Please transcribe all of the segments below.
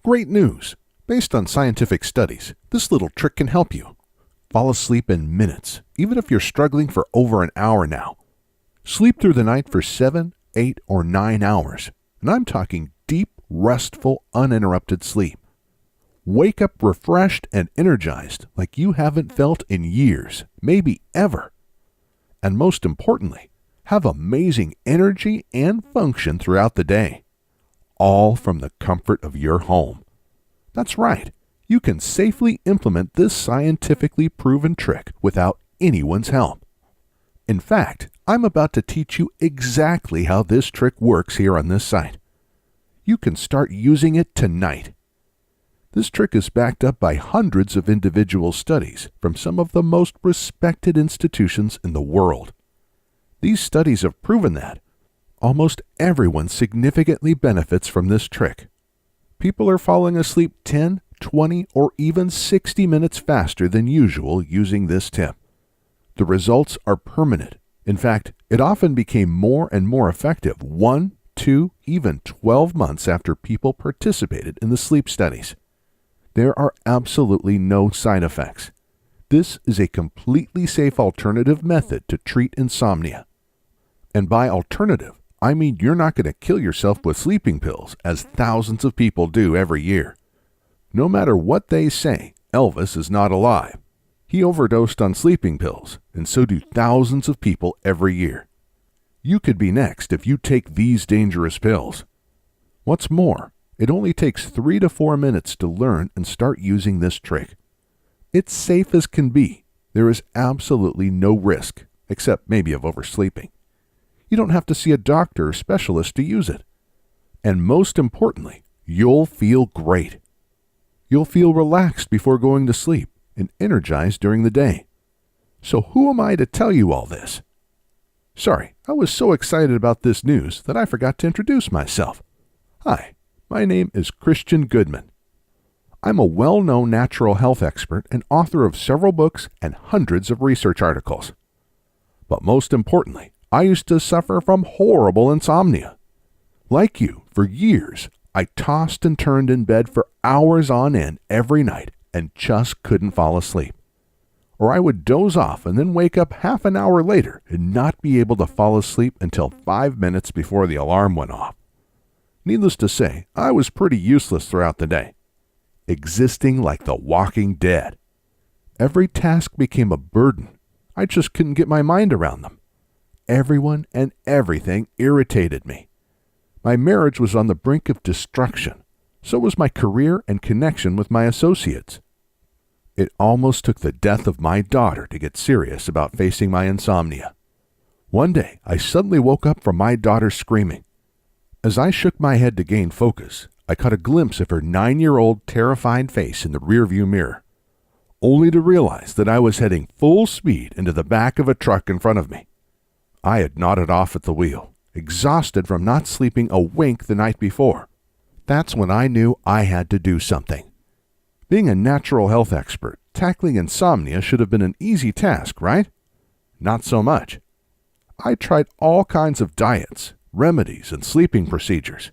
Great news! Based on scientific studies, this little trick can help you. Fall asleep in minutes, even if you're struggling for over an hour now. Sleep through the night for 7, 8, or 9 hours, and I'm talking deep, restful, uninterrupted sleep. Wake up refreshed and energized like you haven't felt in years, maybe ever. And most importantly, have amazing energy and function throughout the day, all from the comfort of your home. That's right, you can safely implement this scientifically proven trick without anyone's help. In fact, I'm about to teach you exactly how this trick works here on this site. You can start using it tonight. This trick is backed up by hundreds of individual studies from some of the most respected institutions in the world. These studies have proven that almost everyone significantly benefits from this trick. People are falling asleep 10, 20, or even 60 minutes faster than usual using this tip. The results are permanent. In fact, it often became more and more effective 1, 2, even 12 months after people participated in the sleep studies. There are absolutely no side effects. This is a completely safe alternative method to treat insomnia. And by alternative, I mean you're not going to kill yourself with sleeping pills, as thousands of people do every year. No matter what they say, Elvis is not alive. He overdosed on sleeping pills, and so do thousands of people every year. You could be next if you take these dangerous pills. What's more, it only takes 3 to 4 minutes to learn and start using this trick. It's safe as can be. There is absolutely no risk, except maybe of oversleeping. You don't have to see a doctor or specialist to use it. And most importantly, you'll feel great. You'll feel relaxed before going to sleep and energized during the day. So who am I to tell you all this? Sorry, I was so excited about this news that I forgot to introduce myself. Hi, my name is Christian Goodman. I'm a well-known natural health expert and author of several books and hundreds of research articles. But most importantly, I used to suffer from horrible insomnia. Like you, for years, I tossed and turned in bed for hours on end every night and just couldn't fall asleep. Or I would doze off and then wake up half an hour later and not be able to fall asleep until 5 minutes before the alarm went off. Needless to say, I was pretty useless throughout the day, existing like the walking dead. Every task became a burden. I just couldn't get my mind around them. Everyone and everything irritated me. My marriage was on the brink of destruction. So was my career and connection with my associates. It almost took the death of my daughter to get serious about facing my insomnia. One day, I suddenly woke up from my daughter screaming. As I shook my head to gain focus, I caught a glimpse of her 9-year-old terrified face in the rearview mirror, only to realize that I was heading full speed into the back of a truck in front of me. I had nodded off at the wheel, exhausted from not sleeping a wink the night before. That's when I knew I had to do something. Being a natural health expert, tackling insomnia should have been an easy task, right? Not so much. I tried all kinds of diets, remedies, and sleeping procedures.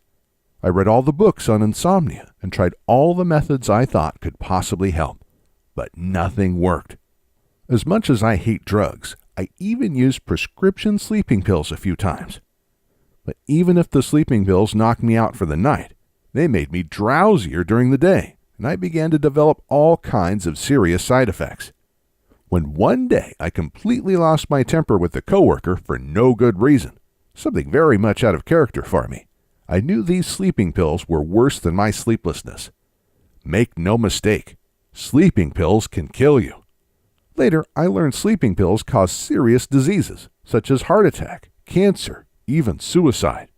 I read all the books on insomnia and tried all the methods I thought could possibly help, but nothing worked. As much as I hate drugs, I even used prescription sleeping pills a few times. But even if the sleeping pills knocked me out for the night, they made me drowsier during the day, and I began to develop all kinds of serious side effects. When one day I completely lost my temper with a coworker for no good reason, something very much out of character for me, I knew these sleeping pills were worse than my sleeplessness. Make no mistake, sleeping pills can kill you. Later, I learned sleeping pills cause serious diseases, such as heart attack, cancer, even suicide.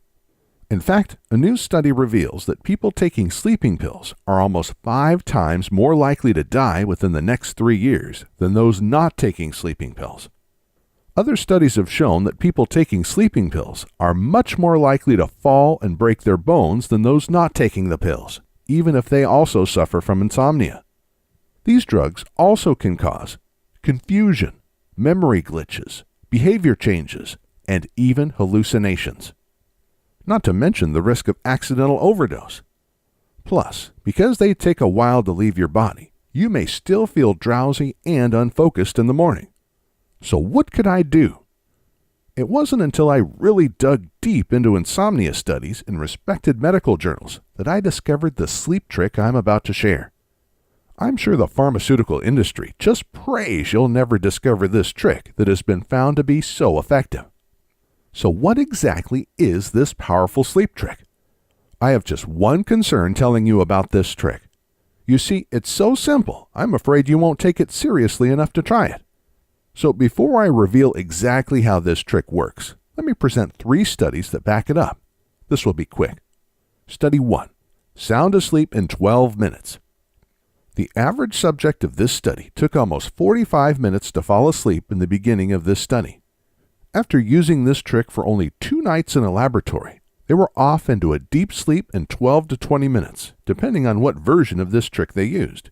In fact, a new study reveals that people taking sleeping pills are almost 5 times more likely to die within the next 3 years than those not taking sleeping pills. Other studies have shown that people taking sleeping pills are much more likely to fall and break their bones than those not taking the pills, even if they also suffer from insomnia. These drugs also can cause confusion, memory glitches, behavior changes, and even hallucinations. Not to mention the risk of accidental overdose. Plus, because they take a while to leave your body, you may still feel drowsy and unfocused in the morning. So what could I do? It wasn't until I really dug deep into insomnia studies in respected medical journals that I discovered the sleep trick I'm about to share. I'm sure the pharmaceutical industry just prays you'll never discover this trick that has been found to be so effective. So what exactly is this powerful sleep trick? I have just one concern telling you about this trick. You see, it's so simple, I'm afraid you won't take it seriously enough to try it. So before I reveal exactly how this trick works, let me present 3 studies that back it up. This will be quick. Study 1. Sound asleep in 12 minutes. The average subject of this study took almost 45 minutes to fall asleep in the beginning of this study. After using this trick for only 2 nights in a laboratory, they were off into a deep sleep in 12 to 20 minutes, depending on what version of this trick they used.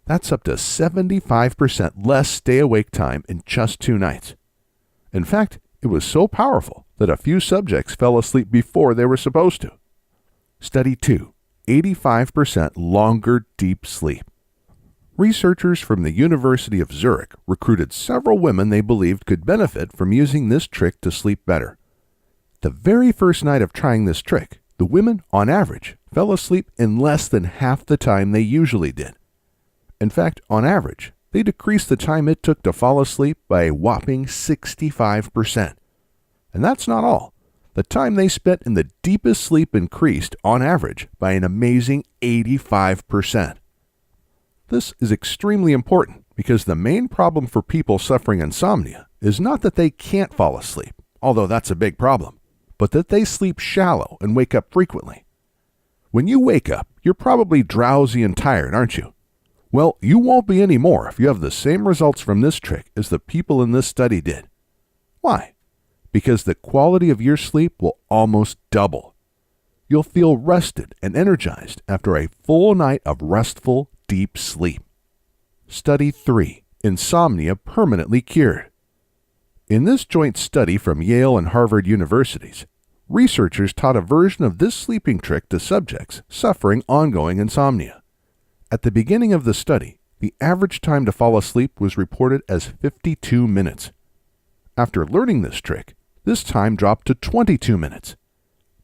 That's up to 75% less stay-awake time in just 2 nights. In fact, it was so powerful that a few subjects fell asleep before they were supposed to. Study 2. 85% longer deep sleep. Researchers from the University of Zurich recruited several women they believed could benefit from using this trick to sleep better. The very first night of trying this trick, the women, on average, fell asleep in less than half the time they usually did. In fact, on average, they decreased the time it took to fall asleep by a whopping 65%. And that's not all. The time they spent in the deepest sleep increased, on average, by an amazing 85%. This is extremely important because the main problem for people suffering insomnia is not that they can't fall asleep, although that's a big problem, but that they sleep shallow and wake up frequently. When you wake up, you're probably drowsy and tired, aren't you? Well, you won't be anymore if you have the same results from this trick as the people in this study did. Why? Because the quality of your sleep will almost double. You'll feel rested and energized after a full night of restful, deep sleep. Study 3. Insomnia permanently cured. In this joint study from Yale and Harvard universities, researchers taught a version of this sleeping trick to subjects suffering ongoing insomnia. At the beginning of the study, the average time to fall asleep was reported as 52 minutes. After learning this trick, this time dropped to 22 minutes.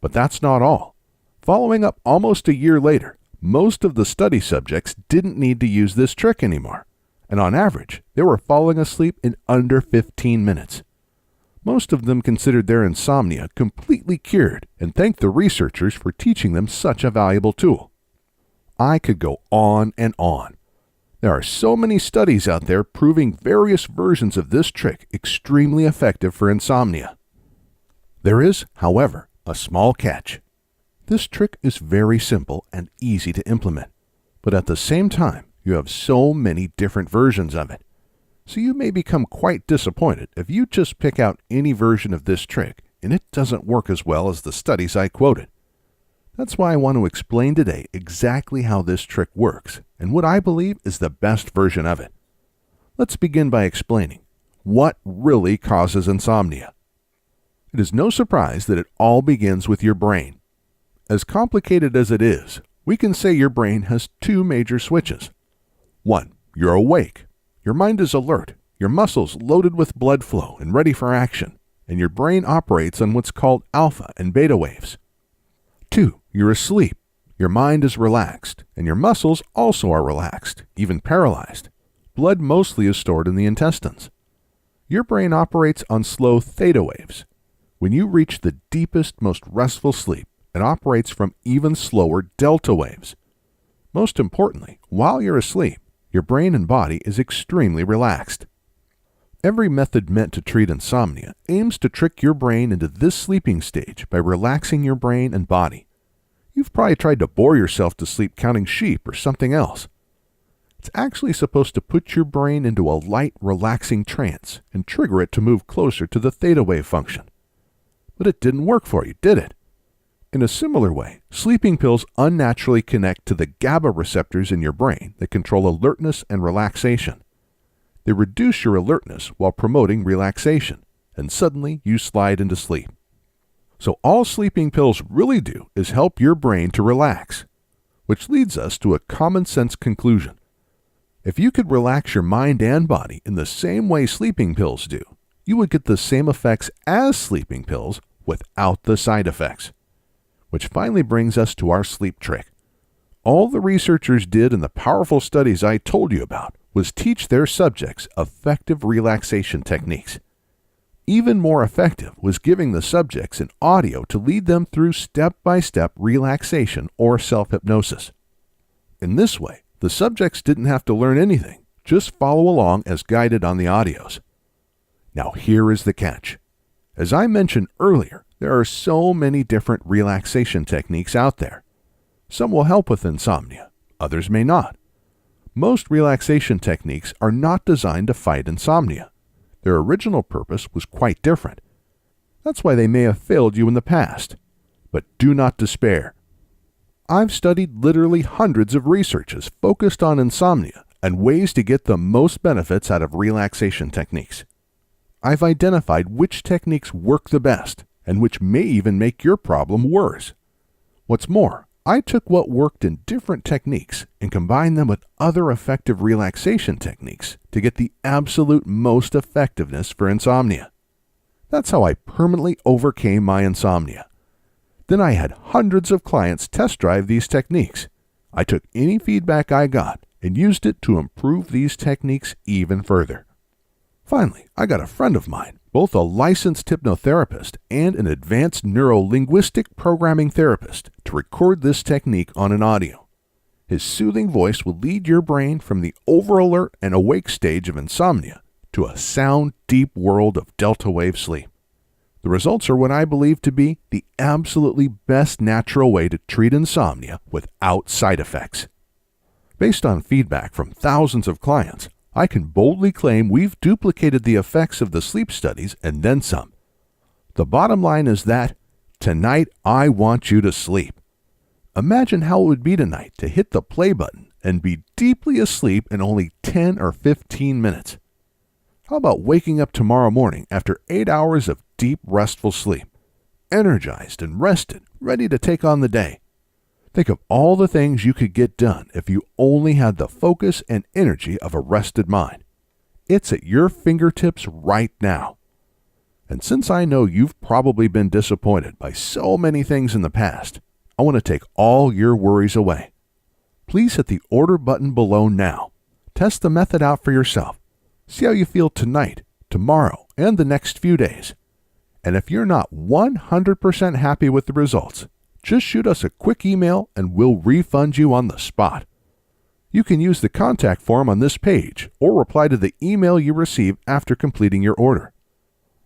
But that's not all. Following up almost a year later, most of the study subjects didn't need to use this trick anymore, and on average, they were falling asleep in under 15 minutes. Most of them considered their insomnia completely cured and thanked the researchers for teaching them such a valuable tool. I could go on and on. There are so many studies out there proving various versions of this trick extremely effective for insomnia. There is, however, a small catch. This trick is very simple and easy to implement, but at the same time, you have so many different versions of it. So you may become quite disappointed if you just pick out any version of this trick and it doesn't work as well as the studies I quoted. That's why I want to explain today exactly how this trick works and what I believe is the best version of it. Let's begin by explaining what really causes insomnia. It is no surprise that it all begins with your brain. As complicated as it is, we can say your brain has 2 major switches. 1. You're awake. Your mind is alert, your muscles loaded with blood flow and ready for action, and your brain operates on what's called alpha and beta waves. 2. You're asleep. Your mind is relaxed, and your muscles also are relaxed, even paralyzed. Blood mostly is stored in the intestines. Your brain operates on slow theta waves. When you reach the deepest, most restful sleep, it operates from even slower delta waves. Most importantly, while you're asleep, your brain and body is extremely relaxed. Every method meant to treat insomnia aims to trick your brain into this sleeping stage by relaxing your brain and body. You've probably tried to bore yourself to sleep counting sheep or something else. It's actually supposed to put your brain into a light, relaxing trance and trigger it to move closer to the theta wave function. But it didn't work for you, did it? In a similar way, sleeping pills unnaturally connect to the GABA receptors in your brain that control alertness and relaxation. They reduce your alertness while promoting relaxation, and suddenly you slide into sleep. So all sleeping pills really do is help your brain to relax. which leads us to a common sense conclusion. If you could relax your mind and body in the same way sleeping pills do, you would get the same effects as sleeping pills without the side effects. Which finally brings us to our sleep trick. All the researchers did in the powerful studies I told you about was teach their subjects effective relaxation techniques. Even more effective was giving the subjects an audio to lead them through step-by-step relaxation or self-hypnosis. In this way, the subjects didn't have to learn anything, just follow along as guided on the audios. Now here is the catch. As I mentioned earlier, there are so many different relaxation techniques out there. Some will help with insomnia, others may not. Most relaxation techniques are not designed to fight insomnia. Their original purpose was quite different. That's why they may have failed you in the past. But do not despair. I've studied literally hundreds of researches focused on insomnia and ways to get the most benefits out of relaxation techniques. I've identified which techniques work the best and which may even make your problem worse. What's more, I took what worked in different techniques and combined them with other effective relaxation techniques to get the absolute most effectiveness for insomnia. That's how I permanently overcame my insomnia. Then I had hundreds of clients test drive these techniques. I took any feedback I got and used it to improve these techniques even further. Finally, I got a friend of mine, both a licensed hypnotherapist and an advanced neuro-linguistic programming therapist, to record this technique on an audio. His soothing voice will lead your brain from the over-alert and awake stage of insomnia to a sound, deep world of delta wave sleep. The results are what I believe to be the absolutely best natural way to treat insomnia without side effects. Based on feedback from thousands of clients, I can boldly claim we've duplicated the effects of the sleep studies and then some. The bottom line is that, tonight I want you to sleep. Imagine how it would be tonight to hit the play button and be deeply asleep in only 10 or 15 minutes. How about waking up tomorrow morning after 8 hours of deep, restful sleep, energized and rested, ready to take on the day? Think of all the things you could get done if you only had the focus and energy of a rested mind. It's at your fingertips right now. And since I know you've probably been disappointed by so many things in the past, I want to take all your worries away. Please hit the order button below now. Test the method out for yourself. See how you feel tonight, tomorrow, and the next few days. And if you're not 100% happy with the results, just shoot us a quick email and we'll refund you on the spot. You can use the contact form on this page or reply to the email you receive after completing your order.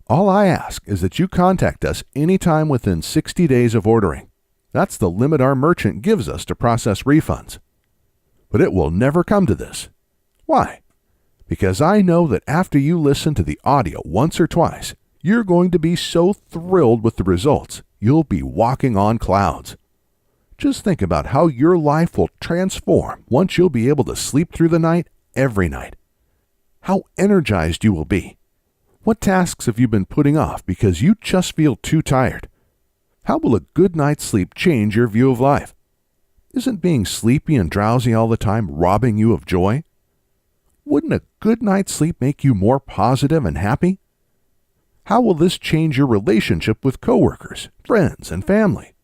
All I ask is that you contact us anytime within 60 days of ordering. That's the limit our merchant gives us to process refunds. But it will never come to this. Why? Because I know that after you listen to the audio once or twice, you're going to be so thrilled with the results, you'll be walking on clouds. Just think about how your life will transform once you'll be able to sleep through the night every night. How energized you will be. What tasks have you been putting off because you just feel too tired? How will a good night's sleep change your view of life? Isn't being sleepy and drowsy all the time robbing you of joy? Wouldn't a good night's sleep make you more positive and happy? How will this change your relationship with coworkers, friends, and family?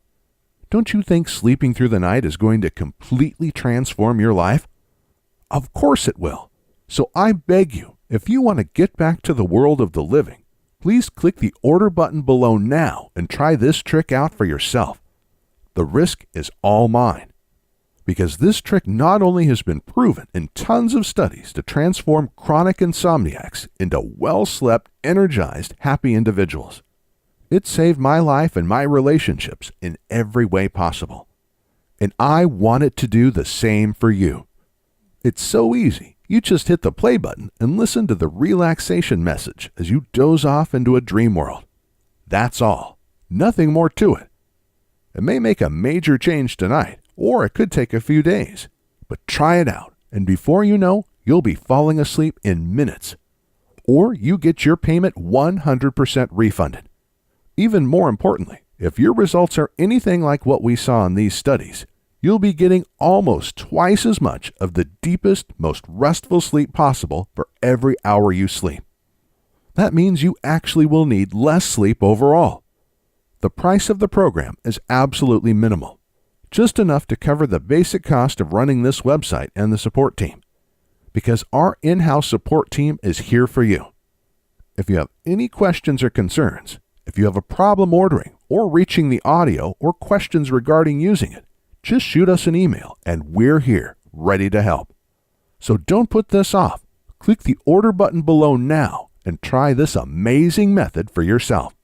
Don't you think sleeping through the night is going to completely transform your life? Of course it will. So I beg you, if you want to get back to the world of the living, please click the order button below now and try this trick out for yourself. The risk is all mine. Because this trick not only has been proven in tons of studies to transform chronic insomniacs into well-slept, energized, happy individuals. It saved my life and my relationships in every way possible. And I want it to do the same for you. It's so easy. You just hit the play button and listen to the relaxation message as you doze off into a dream world. That's all. Nothing more to it. It may make a major change tonight, or it could take a few days. But try it out, and before you know, you'll be falling asleep in minutes. Or you get your payment 100% refunded. Even more importantly, if your results are anything like what we saw in these studies, you'll be getting almost twice as much of the deepest, most restful sleep possible for every hour you sleep. That means you actually will need less sleep overall. The price of the program is absolutely minimal, just enough to cover the basic cost of running this website and the support team, because our in-house support team is here for you. If you have any questions or concerns, if you have a problem ordering or reaching the audio or questions regarding using it, just shoot us an email and we're here, ready to help. So don't put this off. Click the order button below now and try this amazing method for yourself.